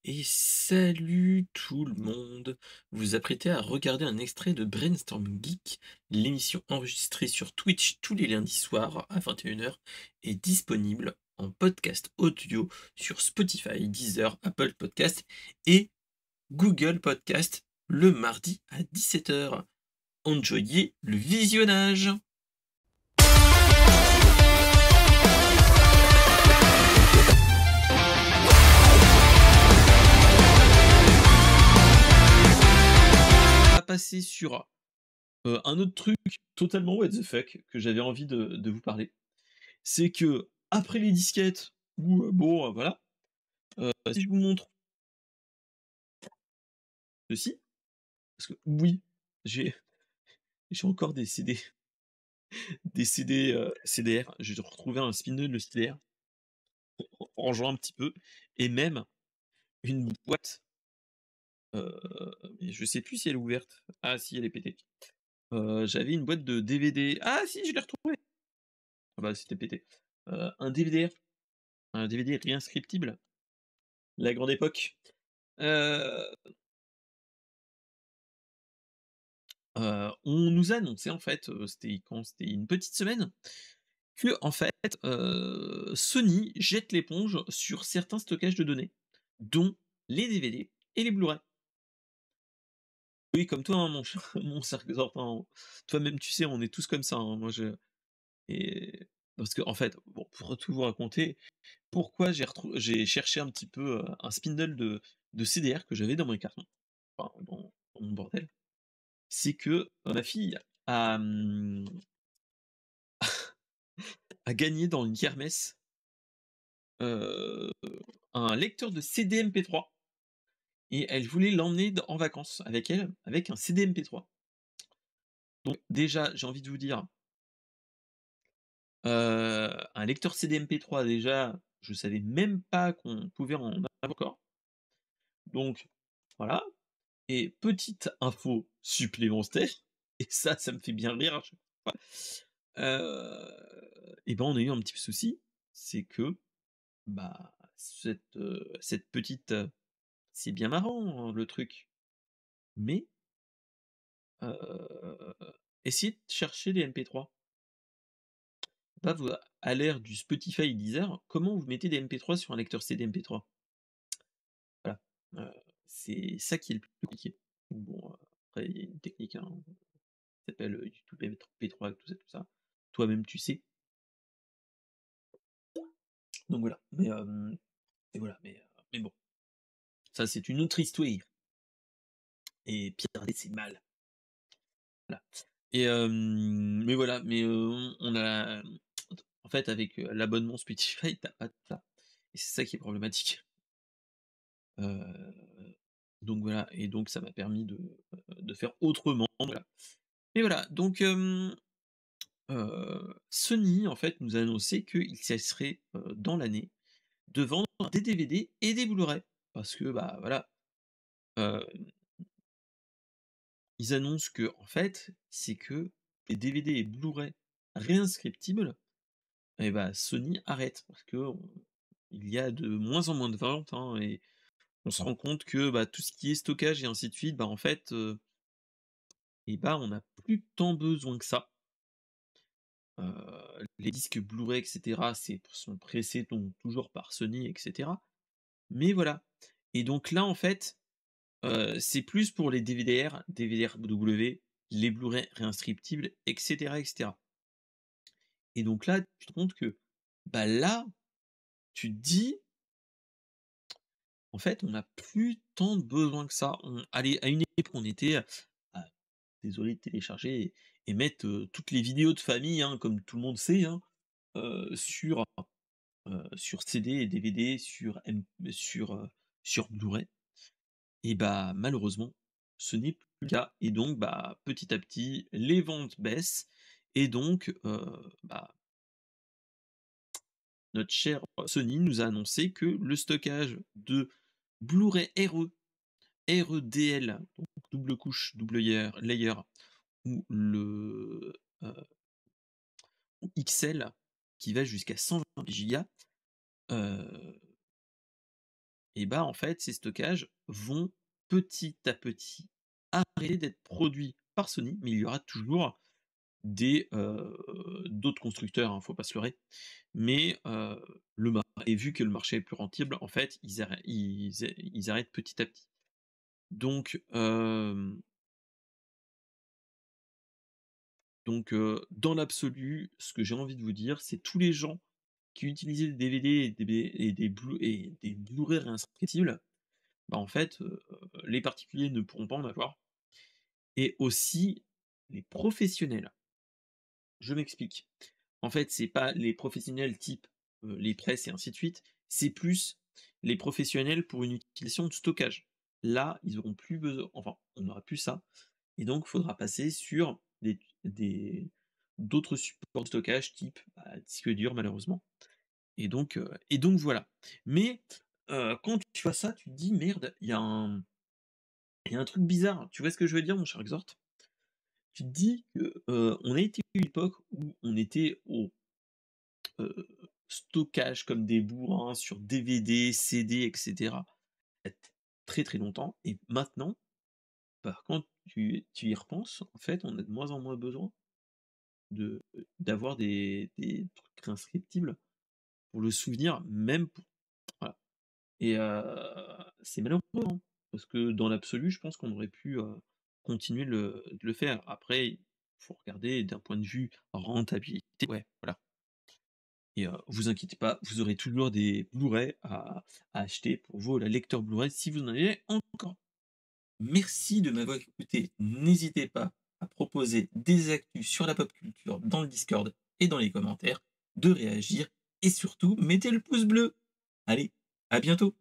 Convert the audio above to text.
Et salut tout le monde! Vous vous apprêtez à regarder un extrait de Brainstorm Geek, l'émission enregistrée sur Twitch tous les lundis soirs à 21 h est disponible en podcast audio sur Spotify, Deezer, Apple Podcast et Google Podcast le mardi à 17 h. Enjoyez le visionnage! On va passer sur un autre truc totalement what the fuck que j'avais envie de vous parler. C'est que après les disquettes ou bon, voilà, si je vous montre ceci, parce que oui, j'ai j'ai encore des CD, des CD, CDR. J'ai retrouvé un spindle de CDR, en jouant un petit peu et même une boîte, mais je sais plus si elle est ouverte. Ah si, elle est pétée. J'avais une boîte de DVD. Ah si, je l'ai retrouvé! Ah bah, c'était pété. Un DVD-R, un DVD réinscriptible, la grande époque. Heu on nous a annoncé en fait, c'était quand? C'était une petite semaine, que en fait, Sony jette l'éponge sur certains stockages de données, dont les DVD et les Blu-ray. Oui, comme toi, hein, mon cher mon cercle enfin, toi-même tu sais, on est tous comme ça, hein. Moi je et parce qu'en fait, bon, pour tout vous raconter, pourquoi j'ai cherché un petit peu, un spindle de CDR que j'avais dans mon carton, enfin dans mon bordel, c'est que, ma fille a, a gagné dans une kermesse, heu, un lecteur de CD MP3 et elle voulait l'emmener en vacances avec elle, avec un CD MP3. Donc déjà, j'ai envie de vous dire, un lecteur CD MP3 déjà, je savais même pas qu'on pouvait en avoir encore. Donc voilà, et petite info supplémentaire, et ça me fait bien rire à chaque fois, et ben, on a eu un petit souci, c'est que, bah, cette petite, c'est bien marrant, le truc, mais Heu, essayez de chercher des MP3. Là, vous à l'ère du Spotify et Deezer, comment vous mettez des MP3 sur un lecteur CD MP3? Voilà, heu, c'est ça qui est le plus compliqué. Bon, après il y a une technique, hein, qui s'appelle, YouTube MP3 tout ça. Toi-même tu sais. Donc voilà, et voilà, mais bon, ça c'est une autre histoire et pirater c'est mal. Voilà, et mais voilà, on a en fait avec, l'abonnement Spotify, tu as pas ça et c'est ça qui est problématique. Donc voilà, et donc ça m'a permis de faire autrement, voilà. Et voilà, donc Sony en fait nous a annoncé qu'il cesserait, dans l'année, de vendre des DVD et des Blu-ray. Parce que, bah, voilà, heu, ils annoncent que en fait, c'est que les DVD et Blu-ray réinscriptibles, et bah, Sony arrête parce il y a de moins en moins de ventes, hein, et on se rend compte que, bah, tout ce qui est stockage et ainsi de suite, bah, en fait, et bah, on n'a plus tant besoin que ça. Les disques Blu-ray et cetera, sont pressés donc toujours par Sony et cetera. Mais voilà, et donc là, en fait, c'est plus pour les DVD-R, DVD-R W, les Blu-ray réinscriptibles et cetera, et donc là, tu te rends compte que, bah, là, tu te dis: «En fait, on n'a plus tant besoin que ça». Allez, à une époque, on était, ah, désolé de télécharger et mettre, toutes les vidéos de famille, hein, comme tout le monde sait, hein, sur CD et DVD, sur Blu-ray, et bah, malheureusement, ce n'est plus le cas, et donc bah, petit à petit, les ventes baissent, et donc bah, notre cher Sony nous a annoncé que le stockage de Blu-ray REDL, donc double couche, double layer, ou le, ou XL qui va jusqu'à 120 gigas, heu et bah, en fait, ces stockages vont petit à petit arrêter d'être produits par Sony, mais il y aura toujours des, d'autres constructeurs, hein, faut pas se leurrer. Mais, et vu que le marché est plus rentable, en fait, ils arrêtent petit à petit. Donc, dans l'absolu, ce que j'ai envie de vous dire, c'est tous les gens qui utilisaient des DVD et des Blu-ray réinscriptibles, bah, en fait, les particuliers ne pourront pas en avoir et aussi les professionnels. Je m'explique. En fait, c'est pas les professionnels type, les presses et ainsi de suite, c'est plus les professionnels pour une utilisation de stockage. Là, ils auront plus besoin, enfin, on n'aura plus ça et donc il faudra passer sur des d'autres supports de stockage type, bah, disque dur malheureusement et donc voilà. Mais, quand tu vois ça, tu te dis: «Merde, il y a un truc bizarre». Tu vois ce que je veux dire, mon cher Exort? Tu te dis que, on a été à une époque où on était au heu, stockage comme des bourrins sur DVD, CD et cetera, il y a très, très longtemps et maintenant, bah, quand tu y repenses, en fait, on a de moins en moins besoin de d'avoir des trucs réinscriptibles pour le souvenir, même pour voilà et c'est malheureux, hein, parce que dans l'absolu, je pense qu'on aurait pu, continuer de le faire. Après, il faut regarder d'un point de vue rentabilité, ouais, voilà. Et vous inquiétez pas, vous aurez toujours des Blu-ray à acheter pour vos lecteurs Blu-ray si vous en avez encore. Merci de m'avoir écouté. N'hésitez pas à proposer des actus sur la pop culture dans le Discord et dans les commentaires, de réagir et surtout mettez le pouce bleu. Allez, à bientôt!